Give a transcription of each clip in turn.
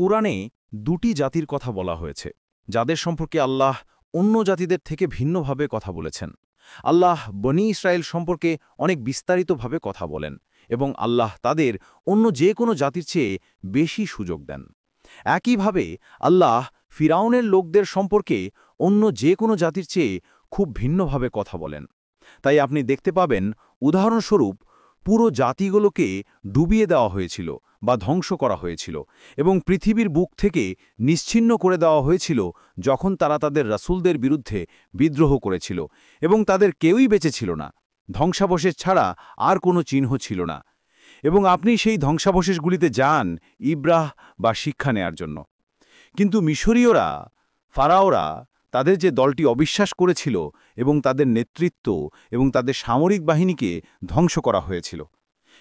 কুরআনে দুটি জাতির কথা বলা হয়েছে যাদের সম্পর্কে আল্লাহ অন্য জাতিদের থেকে ভিন্নভাবে কথা বলেছেন। আল্লাহ বনী ইসরায়েল সম্পর্কে অনেক বিস্তারিতভাবে কথা বলেন এবং আল্লাহ তাদের অন্য যে কোনো জাতির চেয়ে বেশি সুযোগ দেন। একইভাবে আল্লাহ ফিরাউনের লোকদের সম্পর্কে অন্য যে কোনো জাতির চেয়ে খুব ভিন্নভাবে কথা বলেন। তাই আপনি দেখতে পাবেন, উদাহরণস্বরূপ পুরো জাতিগুলোকে ডুবিয়ে দেওয়া হয়েছিল বা ধ্বংস করা হয়েছিল এবং পৃথিবীর বুক থেকে নিশ্চিহ্ন করে দেওয়া হয়েছিল যখন তারা তাদের রাসূলদের বিরুদ্ধে বিদ্রোহ করেছিল এবং তাদের কেউই বেঁচে ছিল না। ধ্বংসাবশেষ ছাড়া আর কোনো চিহ্ন ছিল না। এবং আপনি সেই ধ্বংসাবশেষগুলিতে যান ইব্রাহ বা শিক্ষা নেয়ার জন্য। কিন্তু মিশরীয়রা, ফারাওরা, তাদের যে দলটি অবিশ্বাস করেছিল এবং তাদের নেতৃত্ব এবং তাদের সামরিক বাহিনীকে ধ্বংস করা হয়েছিল।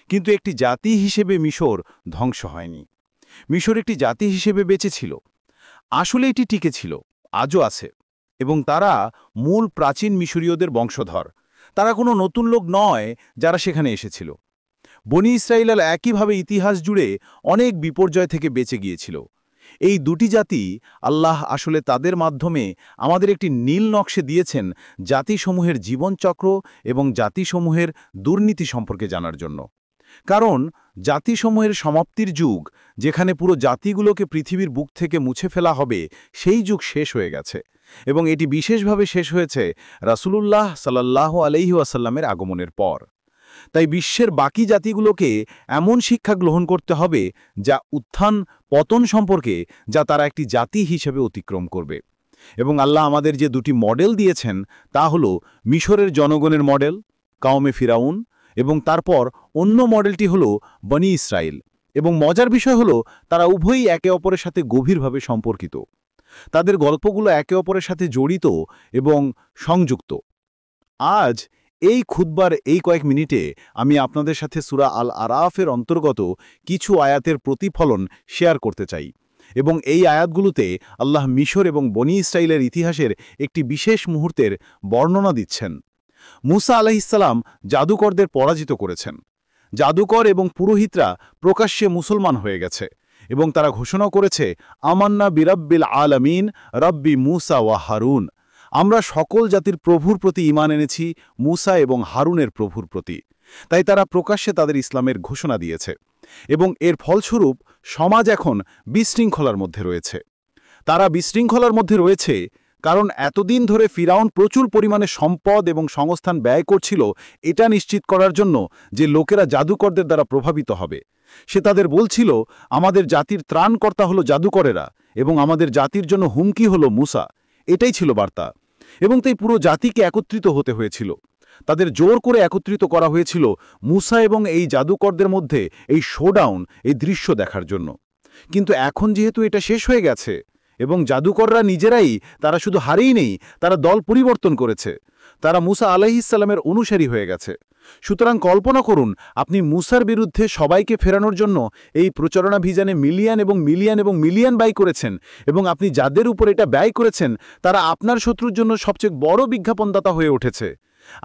কিন্তু একটি জাতি হিসেবে মিশর ধ্বংস হয়নি। মিশর একটি জাতি হিসেবে বেঁচে ছিল। আসলে এটি টিকে ছিল, আজও আছে, এবং তারা মূল প্রাচীন মিশরীয়দের বংশধর। তারা কোনো নতুন লোক নয় যারা সেখানে এসেছিল। বনী ইসরায়েল একইভাবে ইতিহাস জুড়ে অনেক বিপর্যয় থেকে বেঁচে গিয়েছিল। এই দুটি জাতি আল্লাহ আসলে তাদের মাধ্যমে আমাদের একটি নীল নকশে দিয়েছেন জাতিসমূহের জীবনচক্র এবং জাতিসমূহের দুর্নীতি সম্পর্কে জানার জন্য। কারণ জাতিসমূহের সমাপ্তির যুগ, যেখানে পুরো জাতিগুলোকে পৃথিবীর বুক থেকে মুছে ফেলা হবে, সেই যুগ শেষ হয়ে গেছে এবং এটি বিশেষভাবে শেষ হয়েছে রাসূলুল্লাহ সাল্লাল্লাহু আলাইহি ওয়াসাল্লামের আগমনের পর। তাই বিশ্বের বাকি জাতিগুলোকে এমন শিক্ষা গ্রহণ করতে হবে যা উত্থান পতন সম্পর্কে, যা তারা একটি জাতি হিসেবে অতিক্রম করবে। এবং আল্লাহ আমাদের যে দুটি মডেল দিয়েছেন তা হলো মিশরের জনগণের মডেল কাওমে ফিরাউন, এবং তারপর অন্য মডেলটি হলো বনী ইসরায়েল। এবং মজার বিষয় হলো তারা উভয়ই একে অপরের সাথে গভীরভাবে সম্পর্কিত। তাদের গল্পগুলো একে অপরের সাথে জড়িত এবং সংযুক্ত। আজ এই খুতবার এই কয়েক মিনিটে আমি আপনাদের সাথে সূরা আল আরাফের অন্তর্গত কিছু আয়াতের প্রতিফলন শেয়ার করতে চাই। এবং এই আয়াতগুলোতে আল্লাহ মিশর এবং বনী ইসরায়েলের ইতিহাসের একটি বিশেষ মুহূর্তের বর্ণনা দিচ্ছেন। মুসা আলাইহিসসালাম জাদুকরদের পরাজিত করেছেন। জাদুকর এবং পুরোহিতরা প্রকাশ্যে মুসলমান হয়ে গেছে এবং তারা ঘোষণা করেছে, আমান্না বিরাব্বিল আলামিন রব্বি মুসা ওয়া হারুন। আমরা সকল জাতির প্রভুর প্রতি ঈমান এনেছি, মুসা এবং হারুনের প্রভুর প্রতি। তাই তারা প্রকাশ্যে তাদের ইসলামের ঘোষণা দিয়েছে এবং এর ফলস্বরূপ সমাজ এখন বিশৃঙ্খলার মধ্যে রয়েছে। তারা বিশৃঙ্খলার মধ্যে রয়েছে কারণ এতদিন ধরে ফিরাউন প্রচুর পরিমাণে সম্পদ এবং সংস্থান ব্যয় করছিল এটা নিশ্চিত করার জন্য যে লোকেরা জাদুকরদের দ্বারা প্রভাবিত হবে। সে তাদের বলছিল, আমাদের জাতির ত্রাণকর্তা হলো জাদুকরেরা এবং আমাদের জাতির জন্য হুমকি হলো মুসা। এটাই ছিল বার্তা। এবং তাই পুরো জাতিকে একত্রিত হতে হয়েছিল। তাদের জোর করে একত্রিত করা হয়েছিল মুসা এবং এই জাদুকরদের মধ্যে এই শোডাউন, এই দৃশ্য দেখার জন্য। কিন্তু এখন যেহেতু এটা শেষ হয়ে গেছে এবং জাদুকররা নিজেরাই, তারা শুধু হারেই নেই, তারা দল পরিবর্তন করেছে। তারা মুসা আলাইহিসসালামের অনুসারী হয়ে গেছে। সুতরাং কল্পনা করুন, আপনি মুসার বিরুদ্ধে সবাইকে ফেরানোর জন্য এই প্রচারণাভিযানে মিলিয়ন এবং মিলিয়ন এবং মিলিয়ন ব্যয় করেছেন এবং আপনি যাদের উপর এটা ব্যয় করেছেন তারা আপনার শত্রুর জন্য সবচেয়ে বড় বিজ্ঞাপনদাতা হয়ে উঠেছে।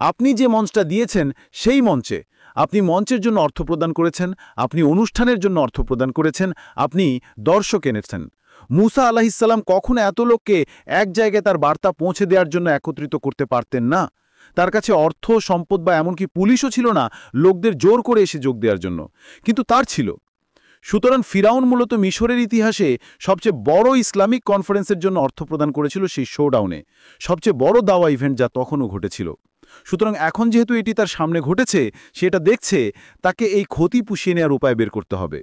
আপনি যে মঞ্চটা দিয়েছেন সেই মঞ্চে আপনি মঞ্চের জন্য অর্থ প্রদান করেছেন, আপনি অনুষ্ঠানের জন্য অর্থ প্রদান করেছেন, আপনি দর্শক এনেছেন। মুসা আলাইহিসসালাম কখনো এত লোককে এক জায়গায় তার বার্তা পৌঁছে দেওয়ার জন্য একত্রিত করতে পারতেন না। তার কাছে অর্থ, সম্পদ বা এমনকি পুলিশও ছিল না লোকদের জোর করে এসে যোগ দেওয়ার জন্য, কিন্তু তার ছিল। সুতরাং ফিরাউন মূলত মিশরের ইতিহাসে সবচেয়ে বড় ইসলামিক কনফারেন্সের জন্য অর্থ প্রদান করেছিল সেই শোডাউনে, সবচেয়ে বড় দাওয়া ইভেন্ট যা তখনও ঘটেছিল। সুতরাং এখন যেহেতু এটি তার সামনে ঘটেছে, সেটা দেখছে, তাকে এই ক্ষতি পুষিয়ে নেওয়ার উপায় বের করতে হবে।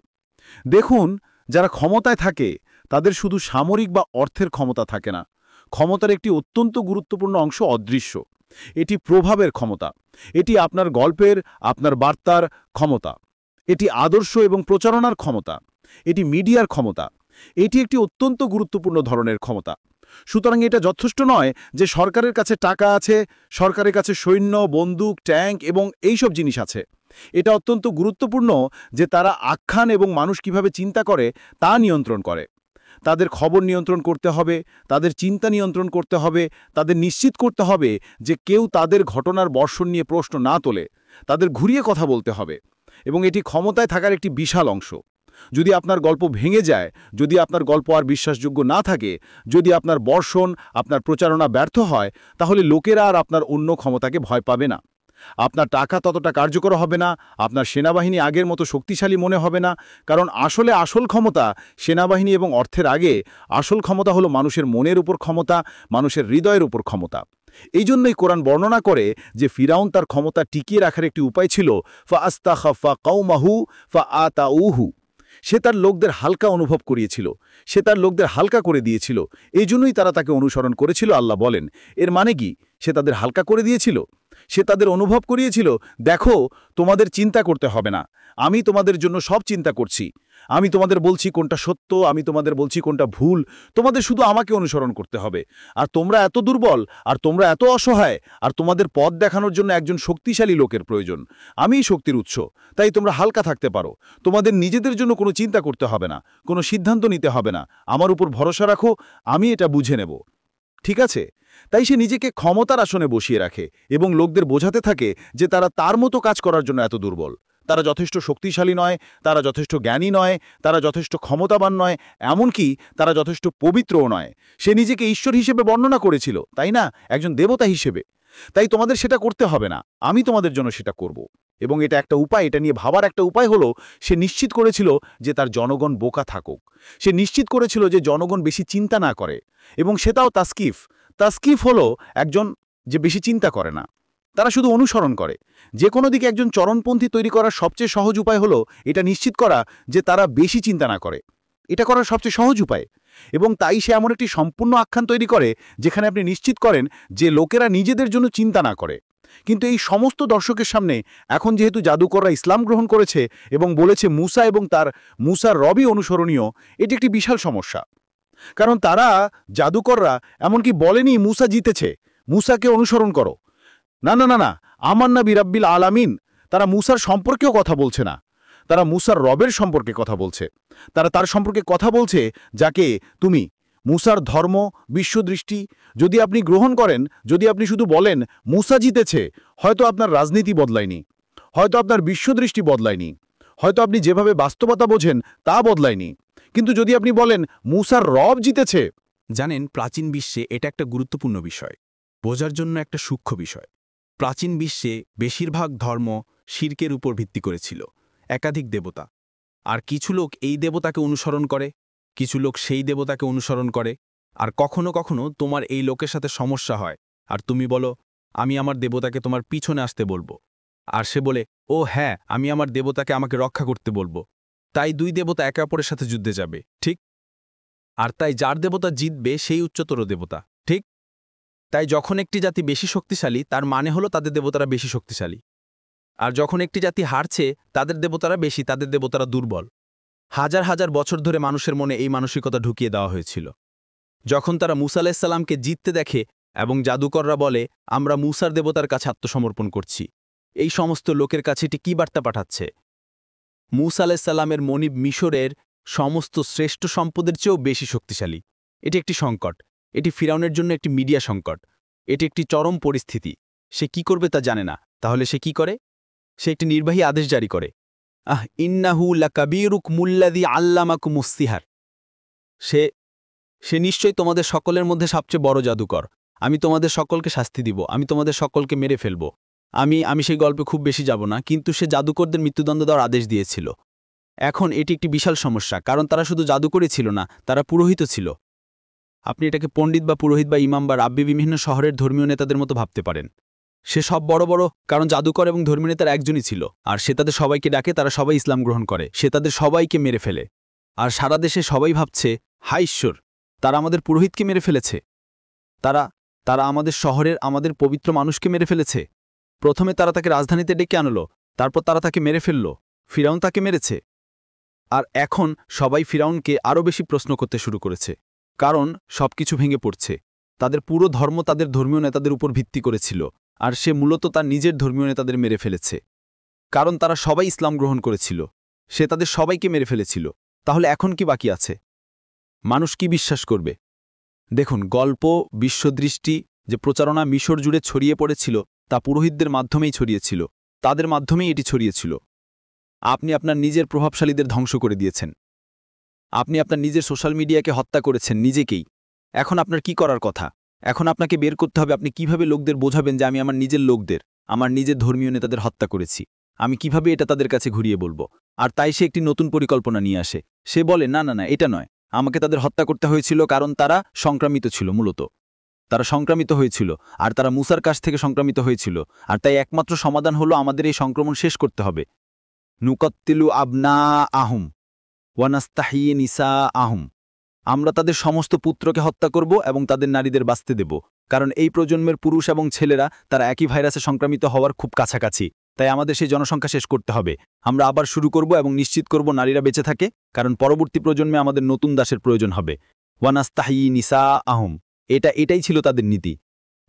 দেখুন, যারা ক্ষমতায় থাকে তাদের শুধু সামরিক বা অর্থের ক্ষমতা থাকে না। ক্ষমতার একটি অত্যন্ত গুরুত্বপূর্ণ অংশ অদৃশ্য। এটি প্রভাবের ক্ষমতা, এটি আপনার গল্পের, আপনার বার্তার ক্ষমতা, এটি আদর্শ এবং প্রচারণার ক্ষমতা, এটি মিডিয়ার ক্ষমতা। এটি একটি অত্যন্ত গুরুত্বপূর্ণ ধরনের ক্ষমতা। সুতরাং এটা যথেষ্ট নয় যে সরকারের কাছে টাকা আছে, সরকারের কাছে সৈন্য, বন্দুক, ট্যাঙ্ক এবং এইসব জিনিস আছে। এটা অত্যন্ত গুরুত্বপূর্ণ যে তারা আখ্যান এবং মানুষ কিভাবে চিন্তা করে তা নিয়ন্ত্রণ করে। তাদের খবর নিয়ন্ত্রণ করতে হবে, তাদের চিন্তা নিয়ন্ত্রণ করতে হবে, তাদের নিশ্চিত করতে হবে যে কেউ তাদের ঘটনার বর্ষণ নিয়ে প্রশ্ন না তোলে, তাদের ঘুরিয়ে কথা বলতে হবে। এবং এটি ক্ষমতায় থাকার একটি বিশাল অংশ। যদি আপনার গল্প ভেঙে যায়, যদি আপনার গল্প আর বিশ্বাসযোগ্য না থাকে, যদি আপনার বর্ষণ, আপনার প্রচারণা ব্যর্থ হয়, তাহলে লোকেরা আর আপনার অন্য ক্ষমতাকে ভয় পাবে না। আপনার টাকা ততটা কার্যকর হবে না, আপনার সেনাবাহিনী আগের মতো শক্তিশালী মনে হবে না। কারণ আসল ক্ষমতা সেনাবাহিনী এবং অর্থের আগে আসল ক্ষমতা হলো মানুষের মনের উপর ক্ষমতা, মানুষের হৃদয়ের উপর ক্ষমতা। এই জন্যই কোরআন বর্ণনা করে যে ফিরাউন তার ক্ষমতা টিকিয়ে রাখার একটি উপায় ছিল ফা আস্তাখাফা কাউমাহু ফা আতাউহু। সে তার লোকদের হালকা অনুভব করিয়েছিল, সে তার লোকদের হালকা করে দিয়েছিল। এই জন্যই তারা তাকে অনুসরণ করেছিল। আল্লাহ বলেন, এর মানে কি? সে তাদের হালকা করে দিয়েছিল, সে তাদের অনুভব করিয়েছিল, দেখো, তোমাদের চিন্তা করতে হবে না, আমি তোমাদের জন্য সব চিন্তা করছি, আমি তোমাদের বলছি কোনটা সত্য, আমি তোমাদের বলছি কোনটা ভুল, তোমাদের শুধু আমাকে অনুসরণ করতে হবে। আর তোমরা এত দুর্বল, আর তোমরা এত অসহায়, আর তোমাদের পথ দেখানোর জন্য একজন শক্তিশালী লোকের প্রয়োজন। আমিই শক্তির উৎস, তাই তোমরা হালকা থাকতে পারো। তোমাদের নিজেদের জন্য কোনো চিন্তা করতে হবে না, কোনো সিদ্ধান্ত নিতে হবে না, আমার উপর ভরসা রাখো, আমি এটা বুঝে নেব। ঠিক আছে? তাই সে নিজেকে ক্ষমতার আসনে বসিয়ে রাখে এবং লোকদের বোঝাতে থাকে যে তারা তার মতো কাজ করার জন্য এত দুর্বল, তারা যথেষ্ট শক্তিশালী নয়, তারা যথেষ্ট জ্ঞানী নয়, তারা যথেষ্ট ক্ষমতাবান নয়, এমনকি তারা যথেষ্ট পবিত্রও নয়। সে নিজেকে ঈশ্বর হিসেবে বর্ণনা করেছিল, তাই না, একজন দেবতা হিসেবে। তাই তোমাদের সেটা করতে হবে না, আমি তোমাদের জন্য সেটা করব। এবং এটা একটা উপায়, এটা নিয়ে ভাবার একটা উপায় হলো, সে নিশ্চিত করেছিল যে তার জনগণ বোকা থাকুক। সে নিশ্চিত করেছিল যে জনগণ বেশি চিন্তা না করে। এবং সেটাও তাসকিফ। তাসকিফ হলো একজন যে বেশি চিন্তা করে না, তারা শুধু অনুসরণ করে। যে কোনো দিকে একজন চরমপন্থী তৈরি করার সবচেয়ে সহজ উপায় হলো এটা নিশ্চিত করা যে তারা বেশি চিন্তা না করে। এটা করার সবচেয়ে সহজ উপায়। এবং তাই সে এমন একটি সম্পূর্ণ আখ্যান তৈরি করে যেখানে আপনি নিশ্চিত করেন যে লোকেরা নিজেদের জন্য চিন্তা না করে। কিন্তু এই সমস্ত দর্শকের সামনে এখন যেহেতু জাদুকররা ইসলাম গ্রহণ করেছে এবং বলেছে মুসা এবং তার মুসার রবই অনুসরণীয়, এটি একটি বিশাল সমস্যা। কারণ তারা, জাদুকররা, এমনকি বলেনি মুসা জিতেছে, মুসাকে অনুসরণ করো। না না না না, আমান্না বিরাব্বিল আলামিন। তারা মুসার সম্পর্কেও কথা বলছে না, তারা মুসার রবের সম্পর্কে কথা বলছে। তারা তার সম্পর্কে কথা বলছে যাকে তুমি, মুসার ধর্ম, বিশ্বদৃষ্টি যদি আপনি গ্রহণ করেন, যদি আপনি শুধু বলেন মুসা জিতেছে, হয়তো আপনার রাজনীতি বদলায়নি, হয়তো আপনার বিশ্বদৃষ্টি বদলায়নি, হয়তো আপনি যেভাবে বাস্তবতা বোঝেন তা বদলায়নি। কিন্তু যদি আপনি বলেন মুসার রব জিতেছে। জানেন, প্রাচীন বিশ্বে এটা একটা গুরুত্বপূর্ণ বিষয়, বোঝার জন্য একটা সূক্ষ্ম বিষয়। প্রাচীন বিশ্বে বেশিরভাগ ধর্ম শিরকের উপর ভিত্তি করেছিল, একাধিক দেবতা। আর কিছু লোক এই দেবতাকে অনুসরণ করে, কিছু লোক সেই দেবতাকে অনুসরণ করে। আর কখনো কখনো তোমার এই লোকের সাথে সমস্যা হয়, আর তুমি বলো, আমি আমার দেবতাকে তোমার পিছনে আসতে বলবো। আর সে বলে, ও হ্যাঁ, আমি আমার দেবতাকে আমাকে রক্ষা করতে বলবো। তাই দুই দেবতা একে অপরের সাথে যুদ্ধে যাবে, ঠিক? আর তাই যার দেবতা জিতবে সেই উচ্চতর দেবতা, ঠিক? তাই যখন একটি জাতি বেশি শক্তিশালী, তার মানে হলো তাদের দেবতারা বেশি শক্তিশালী। আর যখন একটি জাতি হারছে, তাদের দেবতারা বেশি, তাদের দেবতারা দুর্বল। হাজার হাজার বছর ধরে মানুষের মনে এই মানসিকতা ঢুকিয়ে দেওয়া হয়েছিল। যখন তারা মুসা আলাইহিস সালামকে জিততে দেখে এবং জাদুকররা বলে, আমরা মুসার দেবতার কাছে আত্মসমর্পণ করছি, এই সমস্ত লোকের কাছে এটি কী বার্তা পাঠাচ্ছে? মুসা আলাইহিস সালামের মনিব মিশরের সমস্ত শ্রেষ্ঠ সম্পদের চেয়েও বেশি শক্তিশালী। এটি একটি সংকট, এটি ফিরাউনের জন্য একটি মিডিয়া সংকট, এটি একটি চরম পরিস্থিতি। সে কি করবে তা জানে না। তাহলে সে কি করে? সে একটি নির্বাহী আদেশ জারি করে, ইন্নাহু লাকাবীরুক মুল্লাযী আল্লামাকুমুস সিহার। সে নিশ্চয়ই তোমাদের সকলের মধ্যে সবচেয়ে বড় জাদুকর। আমি তোমাদের সকলকে শাস্তি দিব, আমি তোমাদের সকলকে মেরে ফেলব। আমি সেই গল্পে খুব বেশি যাব না, কিন্তু সে জাদুকরদের মৃত্যুদণ্ড দেওয়ার আদেশ দিয়েছিল। এখন এটি একটি বিশাল সমস্যা, কারণ তারা শুধু জাদুকরই ছিল না, তারা পুরোহিত ছিল। আপনি এটাকে পণ্ডিত বা পুরোহিত বা ইমাম বা রাব্বি বিভিন্ন শহরের ধর্মীয় নেতাদের মতো ভাবতে পারেন। সে সব বড় বড়, কারণ জাদুকর এবং ধর্মীয় নেতার একজনই ছিল। আর সে তাদের সবাইকে ডাকে, তারা সবাই ইসলাম গ্রহণ করে, সে তাদের সবাইকে মেরে ফেলে। আর সারা দেশে সবাই ভাবছে, হায় ঈশ্বর, তারা আমাদের পুরোহিতকে মেরে ফেলেছে, তারা আমাদের শহরের আমাদের পবিত্র মানুষকে মেরে ফেলেছে। প্রথমে তারা তাকে রাজধানীতে ডেকে আনলো, তারপর তারা তাকে মেরে ফেলল, ফিরাউন তাকে মেরেছে। আর এখন সবাই ফিরাউনকে আরও বেশি প্রশ্ন করতে শুরু করেছে, কারণ সবকিছু ভেঙে পড়ছে। তাদের পুরো ধর্ম তাদের ধর্মীয় নেতাদের উপর ভিত্তি করেছিল, আর সে মূলত তার নিজের ধর্মীয় নেতাদের মেরে ফেলেছে, কারণ তারা সবাই ইসলাম গ্রহণ করেছিল। সে তাদের সবাইকে মেরে ফেলেছিল। তাহলে এখন কি বাকি আছে? মানুষ কি বিশ্বাস করবে? দেখুন, গল্প, বিশ্বদৃষ্টি যে প্রচারণা মিশর জুড়ে ছড়িয়ে পড়েছিল, তা পুরোহিতদের মাধ্যমেই ছড়িয়েছিল, তাদের মাধ্যমেই এটি ছড়িয়েছিল। আপনি আপনার নিজের প্রভাবশালীদের ধ্বংস করে দিয়েছেন। আপনি আপনার নিজের সোশ্যাল মিডিয়াকে হত্যা করেছেন নিজেকেই। এখন আপনার কি করার কথা? এখন আপনাকে বের করতে হবে আপনি কিভাবে লোকদের বোঝাবেন যে আমি আমার নিজের লোকদের, আমার নিজের ধর্মীয় নেতাদের হত্যা করেছি। আমি কিভাবে এটা তাদের কাছে ঘুরিয়ে বলবো? আর তাই সে একটি নতুন পরিকল্পনা নিয়ে আসে। সে বলে, না না না, এটা নয়। আমাকে তাদের হত্যা করতে হয়েছিল কারণ তারা সংক্রামিত ছিল মূলত। তারা সংক্রামিত হয়েছিল, আর তারা মুসার কাছ থেকে সংক্রামিত হয়েছিল। আর তাই একমাত্র সমাধান হলো আমাদের এই সংক্রমণ শেষ করতে হবে। নুকত্তিলু আবনা আহম ওয়ানাস্তাহিয়ে নিসা আহম। আমরা তাদের সমস্ত পুত্রকে হত্যা করব এবং তাদের নারীদের বাঁচতে দেব, কারণ এই প্রজন্মের পুরুষ এবং ছেলেরা তারা একই ভাইরাসে সংক্রামিত হওয়ার খুব কাছাকাছি। তাই আমাদের সেই জনসংখ্যা শেষ করতে হবে। আমরা আবার শুরু করব এবং নিশ্চিত করব নারীরা বেঁচে থাকে, কারণ পরবর্তী প্রজন্মে আমাদের নতুন দাসের প্রয়োজন হবে। ওয়ানাস্তাহিয়ে নিসা আহম, এটাই ছিল তাদের নীতি।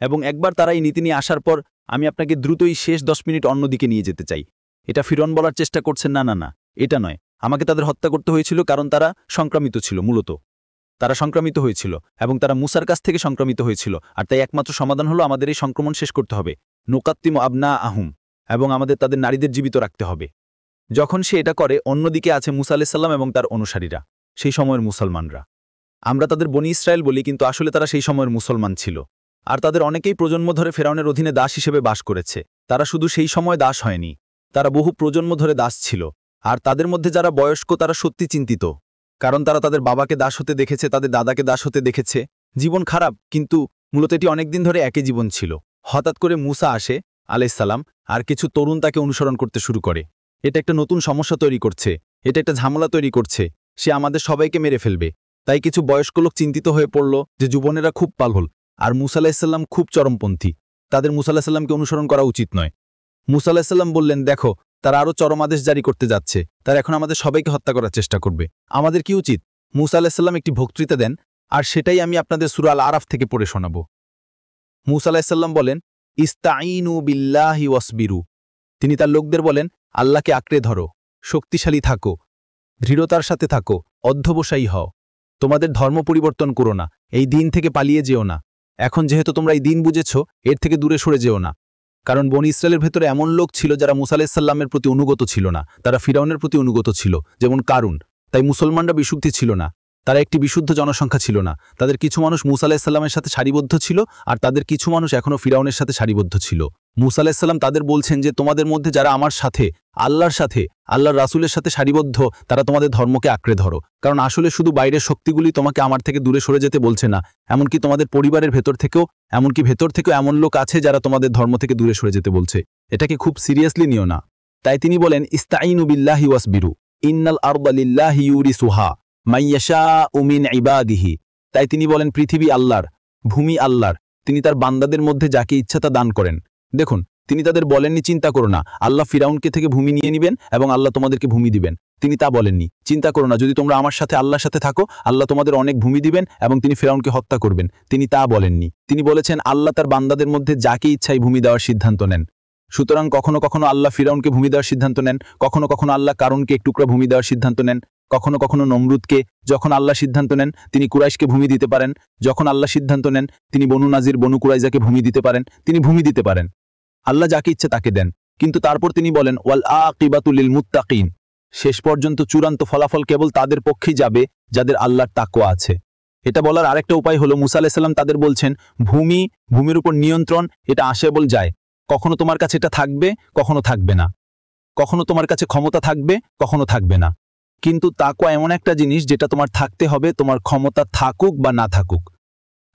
এবং একবার তারা এই নীতি নিয়ে আসার পর আমি আপনাকে দ্রুতই শেষ 10 মিনিট অন্যদিকে নিয়ে যেতে চাই। এটা ফিরন বলার চেষ্টা করছেন, না না না, এটা নয়। আমাকে তাদের হত্যা করতে হয়েছিল কারণ তারা সংক্রামিত ছিল মূলত। তারা সংক্রামিত হয়েছিল এবং তারা মুসার কাছ থেকে সংক্রামিত হয়েছিল, আর তাই একমাত্র সমাধান হলো আমাদের এই সংক্রমণ শেষ করতে হবে। নুকাত্তিম আবনা আহুম, এবং আমাদের তাদের নারীদের জীবিত রাখতে হবে। যখন সে এটা করে, অন্যদিকে আছে মুসা আলাইহিস সালাম এবং তার অনুসারীরা, সেই সময়ের মুসলমানরা। আমরা তাদের বনি ইসরায়েল বলি, কিন্তু আসলে তারা সেই সময়ের মুসলমান ছিল। আর তাদের অনেকেই প্রজন্ম ধরে ফেরাউনের অধীনে দাস হিসেবে বাস করেছে। তারা শুধু সেই সময় দাস হয়নি, তারা বহু প্রজন্ম ধরে দাস ছিল। আর তাদের মধ্যে যারা বয়স্ক তারা সত্যি চিন্তিত, কারণ তারা তাদের বাবাকে দাস হতে দেখেছে, তাদের দাদাকে দাস হতে দেখেছে। জীবন খারাপ, কিন্তু মূলত এটি অনেকদিন ধরে একই জীবন ছিল। হঠাৎ করে মুসা আসে আলাইহিস সালাম, আর কিছু তরুণ তাকে অনুসরণ করতে শুরু করে। এটা একটা নতুন সমস্যা তৈরি করছে, এটা একটা ঝামেলা তৈরি করছে। সে আমাদের সবাইকে মেরে ফেলবে। তাই কিছু বয়স্ক লোক চিন্তিত হয়ে পড়ল যে যুবনেরা খুব পাগল, আর মুসা আলাইহিস সালাম খুব চরমপন্থী। তাদের মুসা আলাইহিস সালামকে অনুসরণ করা উচিত নয়। মুসা আলাইহিস সালাম বললেন, দেখো, তারা আরও চরম আদেশ জারি করতে যাচ্ছে। তারা এখন আমাদের সবাইকে হত্যা করার চেষ্টা করবে। আমাদের কি উচিত? মুসা আলাইহিস সালাম একটি বক্তৃতা দেন, আর সেটাই আমি আপনাদের সূরা আল আরাফ থেকে পড়ে শোনাব। মুসা আলাইহিস সালাম বলেন, ইস্তাঈনু বিল্লাহি ওয়াসবিরু। তিনি তার লোকদের বলেন, আল্লাহকে আঁকড়ে ধরো, শক্তিশালী থাকো, দৃঢ়তার সাথে থাকো, অধ্যবসায়ী হও। তোমাদের ধর্ম পরিবর্তন করো না, এই দিন থেকে পালিয়ে যেও না। এখন যেহেতু তোমরা এই দিন বুঝেছ, এর থেকে দূরে সরে যেও না। কারণ বনি ইসরায়েলের ভেতরে এমন লোক ছিল যারা মুসা আলাইহিস সালামের প্রতি অনুগত ছিল না, তারা ফিরাউনের প্রতি অনুগত ছিল, যেমন কারুন। তাই মুসলমানরা বিশুদ্ধি ছিল না, তারা একটি বিশুদ্ধ জনসংখ্যা ছিল না। তাদের কিছু মানুষ মুসা আলাইহিস সালামের সাথে সারিবদ্ধ ছিল, আর তাদের কিছু মানুষ এখনও ফিরাউনের সাথে সারিবদ্ধ ছিল। মুসা আলাইহিস সালাম তাদের বলছেন যে তোমাদের মধ্যে যারা আমার সাথে, আল্লাহর রাসূলের সাথে সারিবদ্ধ, তারা তোমাদের ধর্মকে আঁকড়ে ধরো। কারণ আসলে শুধু বাইরের শক্তিগুলি তোমাকে আমার থেকে দূরে সরে যেতে বলছে না, এমনকি তোমাদের পরিবারের ভেতর থেকেও এমন লোক আছে যারা তোমাদের ধর্ম থেকে দূরে সরে যেতে বলছে। এটাকে খুব সিরিয়াসলি নিও না। তাই তিনি বলেন, ইস্তাঈনু বিল্লাহি ওয়াসবিরু, ইন্নাল আরদা লিল্লাহি ইউরিসুহা মাইয়াশাউ মিন ইবাদিহি। তাই তিনি বলেন, পৃথিবী আল্লাহর, ভূমি আল্লাহর, তিনি তার বান্দাদের মধ্যে যাকে ইচ্ছা তা দান করেন। দেখুন, তিনি তাদের বলেননি চিন্তা করো না, আল্লাহ ফিরাউনকে থেকে ভূমি নিয়ে নেবেন এবং আল্লাহ তোমাদেরকে ভূমি দিবেন। তিনি তা বলেননি, চিন্তা করো না, যদি তোমরা আমার সাথে আল্লাহর সাথে থাকো, আল্লাহ তোমাদের অনেক ভূমি দিবেন এবং তিনি ফিরাউনকে হত্যা করবেন। তিনি তা বলেননি। তিনি বলেছেন আল্লাহ তার বান্দাদের মধ্যে যাকে ইচ্ছাই ভূমি দেওয়ার সিদ্ধান্ত নেন। সুতরাং কখনো কখনো আল্লাহ ফিরাউনকে ভূমি দেওয়ার সিদ্ধান্ত নেন, কখনো কখনো আল্লাহ কারুনকে এক টুকরা ভূমি দেওয়ার সিদ্ধান্ত নেন, কখনো কখনো নমরুদকে। যখন আল্লাহ সিদ্ধান্ত নেন তিনি কুরাইশকে ভূমি দিতে পারেন, যখন আল্লাহ সিদ্ধান্ত নেন তিনি বনু নাজির বনু কুরাইজাকে ভূমি দিতে পারেন, তিনি ভূমি দিতে পারেন। আল্লাহ যাকে ইচ্ছে তাকে দেন। কিন্তু তারপর তিনি বলেন, ওয়াল আকিবাতু লিল মুত্তাকিন, শেষ পর্যন্ত চূড়ান্ত ফলাফল কেবল তাদের পক্ষেই যাবে যাদের আল্লাহর তাকওয়া আছে। এটা বলার আরেকটা উপায় হলো, মুসা আলাইহিস সালাম তাদের বলছেন, ভূমির উপর নিয়ন্ত্রণ এটা আসে বল যায়। কখনো তোমার কাছে এটা থাকবে, কখনো থাকবে না। কখনো তোমার কাছে ক্ষমতা থাকবে, কখনো থাকবে না। কিন্তু তাকওয়া এমন একটা জিনিস যেটা তোমার থাকতে হবে, তোমার ক্ষমতা থাকুক বা না থাকুক।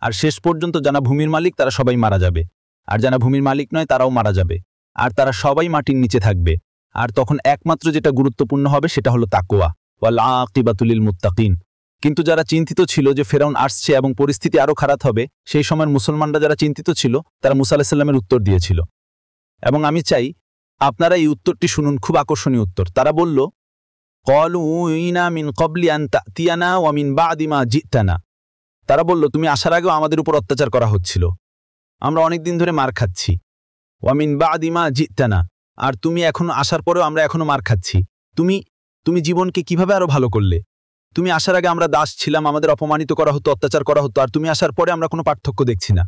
আর শেষ পর্যন্ত যারা ভূমির মালিক তারা সবাই মারা যাবে, আর যারা ভূমির মালিক নয় তারাও মারা যাবে, আর তারা সবাই মাটির নিচে থাকবে। আর তখন একমাত্র যেটা গুরুত্বপূর্ণ হবে সেটা হলো তাকওয়া, ওয়াল আকিবাতু লিল মুত্তাকিন। কিন্তু যারা চিন্তিত ছিল যে ফেরাউন আসছে এবং পরিস্থিতি আরও খারাপ হবে, সেই সময়ের মুসলমানরা যারা চিন্তিত ছিল তারা মুসা আলাইহিস সালামের উত্তর দিয়েছিল। এবং আমি চাই আপনারা এই উত্তরটি শুনুন, খুব আকর্ষণীয় উত্তর। তারা বলল, ক্বালু ইনা মিন ক্বাবলি আন তা'তিয়ানা ওয়া মিন বা'দি মা জি'তানা। তারা বলল, তুমি আসার আগেও আমাদের উপর অত্যাচার করা হচ্ছিল, আমরা অনেক দিন ধরে মার খাচ্ছি। ওয়া মিন বা'দি মা জি'তানা, আর তুমি এখন আসার পরেও আমরা এখনো মার খাচ্ছি। তুমি জীবনকে কিভাবে আরো ভালো করলে? তুমি আসার আগে আমরা দাস ছিলাম, আমাদের অপমানিত করা হতো, অত্যাচার করা হতো, আর তুমি আসার পরে আমরা কোনো পার্থক্য দেখছি না।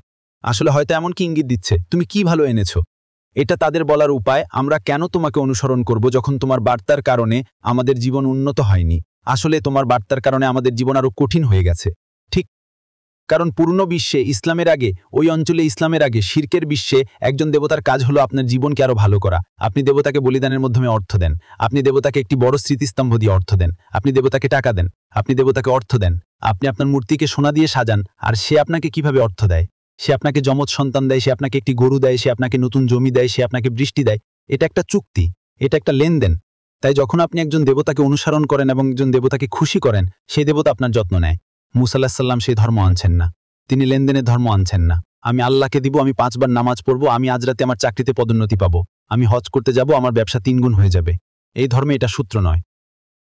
আসলে হয়তো এমন কি ইঙ্গিত দিচ্ছে তুমি কি ভালো এনেছো। এটা তাদের বলার উপায়, আমরা কেন তোমাকে অনুসরণ করব যখন তোমার বার্তার কারণে আমাদের জীবন উন্নত হয়নি। আসলে তোমার বার্তার কারণে আমাদের জীবন আরো কঠিন হয়ে গেছে। ঠিক, কারণ পূর্ণ বিশ্বে ইসলামের আগে, ওই অঞ্চলে ইসলামের আগে শিরকের বিশ্বে একজন দেবতার কাজ হলো আপনার জীবনকে আরো ভালো করা। আপনি দেবতাকে বলিদানের মাধ্যমে অর্থ দেন, আপনি দেবতাকে একটি বড় স্মৃতিস্তম্ভ দিয়ে অর্থ দেন, আপনি দেবতাকে টাকা দেন, আপনি দেবতাকে অর্থ দেন, আপনি আপনার মূর্তিকে সোনা দিয়ে সাজান, আর সে আপনাকে কিভাবে অর্থ দেয়? সে আপনাকে যমজ সন্তান দেয়, সে আপনাকে একটি গরু দেয়, সে আপনাকে নতুন জমি দেয়, সে আপনাকে বৃষ্টি দেয়। এটা একটা চুক্তি, এটা একটা লেনদেন। তাই যখন আপনি একজন দেবতাকে অনুসরণ করেন এবং একজন দেবতাকে খুশি করেন, সেই দেবতা আপনার যত্ন নেয়। মুসা আলাইহিস সালাম সেই ধর্ম আনছেন না, তিনি লেনদেনের ধর্ম আনছেন না। আমি আল্লাহকে দিব, আমি 5 বার নামাজ পড়ব, আমি আজ রাতে আমার চাকরিতে পদোন্নতি পাবো, আমি হজ করতে যাব, আমার ব্যবসা 3 গুণ হয়ে যাবে। এই ধর্মে এটা সূত্র নয়,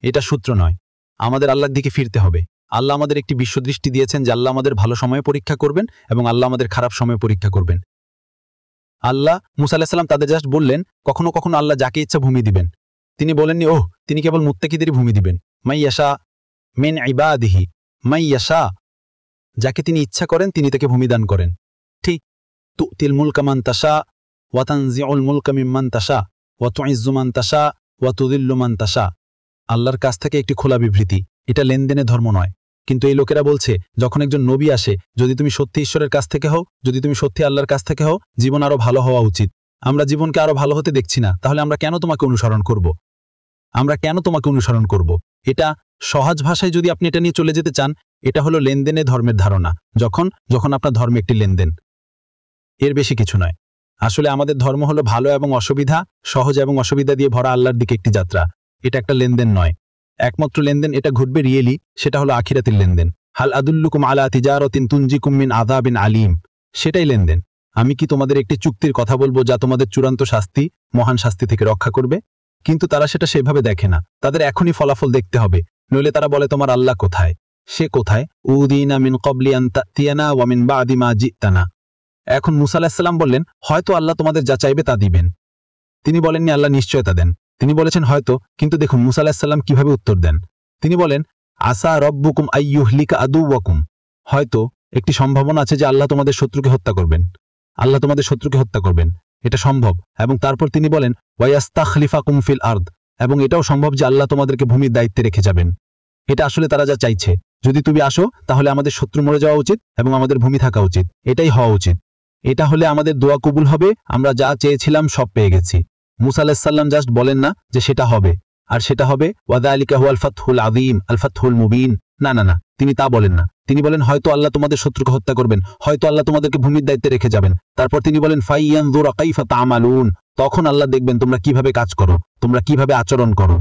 এটা সূত্র নয়। আমাদের আল্লাহর দিকে ফিরতে হবে। আল্লাহ আমাদের একটি বিশ্বদৃষ্টি দিয়েছেন যে আল্লাহ আমাদের ভালো সময়ে পরীক্ষা করবেন এবং আল্লাহ আমাদের খারাপ সময়ে পরীক্ষা করবেন। আল্লাহ মুসা আলাইহিস সালাম তাদের জাস্ট বললেন, কখনো কখনো আল্লাহ যাকে ইচ্ছা ভূমি দিবেন। তিনি বলেননি ওহ তিনি কেবল মুত্তাকিদেরই ভূমি দিবেন। মাই ইয়াশা মিন ইবাদিহি মাই ইয়াশা, যাকে তিনি ইচ্ছা করেন তিনি তাকে ভূমি দান করেন। ঠিক, তুতিল মুলকা মান তাশা ওয়া তানজিউল মুলকা মিম্মান তাশা ওয়া তুইজ্জু মান তাশা ওয়া তুযিল্লু মান তাশা। আল্লাহর কাছ থেকে একটি খোলা বিবৃতি, এটা লেনদেনের ধর্ম নয়। কিন্তু এই লোকেরা বলছে যখন একজন নবী আসে, যদি তুমি সত্যি ঈশ্বরের কাছ থেকে হও, যদি তুমি সত্যি আল্লাহর কাছ থেকে হও, জীবন আরো ভালো হওয়া উচিত। আমরা জীবনকে আরো ভালো হতে দেখছি না, তাহলে আমরা কেন তোমাকে অনুসরণ করব? আমরা কেন তোমাকে অনুসরণ করব? এটা সহজ ভাষায় যদি আপনি এটা নিয়ে চলে যেতে চান, এটা হলো লেনদেনে ধর্মের ধারণা। যখন আপনার ধর্ম একটি লেনদেন, এর বেশি কিছু নয়। আসলে আমাদের ধর্ম হলো ভালো এবং অসুবিধা, সহজ এবং অসুবিধা দিয়ে ভরা আল্লাহর দিকে একটি যাত্রা। এটা একটা লেনদেন নয়। একমাত্র লেনদেন এটা ঘটবে রিয়েলি, সেটা হলো আখিরাতের লেনদেন। হাল আদুল্লুকুম আলা তিজারাতিন তুনজিকুম মিন আযাবিন আলিম, সেটাই লেনদেন। আমি কি তোমাদের একটি চুক্তির কথা বলবো যা তোমাদের চূড়ান্ত শাস্তি, মহান শাস্তি থেকে রক্ষা করবে? কিন্তু তারা সেটা সেভাবে দেখে না, তাদের এখনই ফলাফল দেখতে হবে, নইলে তারা বলে তোমার আল্লাহ কোথায়? সে কোথায়? উদিনা মিন ক্বাবলি আন তাতিয়ানা ওয়া মিন বাদি মা জিতানা। এখন মুসা আলাইহিস সালাম বললেন, হয়তো আল্লাহ তোমাদের যা চাইবে তা দিবেন। তিনি বলেননি আল্লাহ নিশ্চয়তা দেন, তিনি বলেছেন হয়তো। কিন্তু দেখুন মুসা আলাইহিস সালাম কিভাবে উত্তর দেন। তিনি বলেন, আসা রব্বুকুম আইয়ুহলিকা আদুওয়াকুম, হয়তো একটি সম্ভাবনা আছে যে আল্লাহ তোমাদের শত্রুকে হত্যা করবেন, আল্লাহ তোমাদের শত্রুকে হত্যা করবেন, এটা সম্ভব। এবং তারপর তিনি বলেন ওয়ায়াস্তাখলিফাকুম ফিল আরদ, এবং এটাও সম্ভব যে আল্লাহ তোমাদেরকে ভূমির দায়িত্বে রেখে যাবেন। এটা আসলে তারা যা চাইছে, যদি তুমি আসো তাহলে আমাদের শত্রু মরে যাওয়া উচিত এবং আমাদের ভূমি থাকা উচিত, এটাই হওয়া উচিত। এটা হলে আমাদের দোয়া কবুল হবে, আমরা যা চেয়েছিলাম সব পেয়ে গেছি। মুসা আলাইহিস সালাম জাস্ট বলেন না যে সেটা হবে, আর সেটা হবে ওয়াযালিকা হুয়াল ফাতহুল আযীম আল ফাতহুল মুবিন। না না না, তিনি তা বলেন না। তিনি বলেন হয়তো আল্লাহ তোমাদের শত্রুকে হত্যা করবেন, হয়তো আল্লাহ তোমাদেরকে ভূমির দায়িত্বে রেখে যাবেন। তারপর তিনি বলেন ফাইয়ানযুরা কাইফা তা'মালুন, তখন আল্লাহ দেখবেন তোমরা কিভাবে কাজ করো, তোমরা কিভাবে আচরণ করো।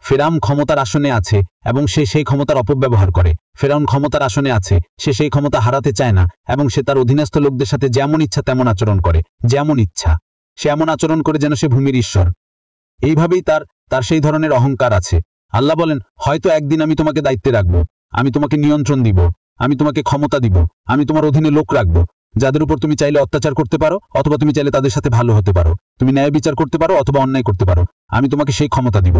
ফেরাউন ক্ষমতার আসনে আছে এবং সে সেই ক্ষমতার অপব্যবহার করে। ফেরাউন ক্ষমতার আসনে আছে, সে সেই ক্ষমতা হারাতে চায় না এবং সে তার অধীনস্থ লোকদের সাথে যেমন ইচ্ছা তেমন আচরণ করে, যেমন ইচ্ছা সে এমন আচরণ করে যেন সে ভূমির ঈশ্বর। এইভাবেই তার সেই ধরনের অহংকার আছে। আল্লাহ বলেন হয়তো একদিন আমি তোমাকে দায়িত্বে রাখবো, আমি তোমাকে নিয়ন্ত্রণ দিব, আমি তোমাকে ক্ষমতা দিব, আমি তোমার অধীনে লোক রাখবো যাদের উপর তুমি চাইলে অত্যাচার করতে পারো অথবা তুমি চাইলে তাদের সাথে ভালো হতে পারো, তুমি ন্যায় বিচার করতে পারো অথবা অন্যায় করতে পারো। আমি তোমাকে সেই ক্ষমতা দিব।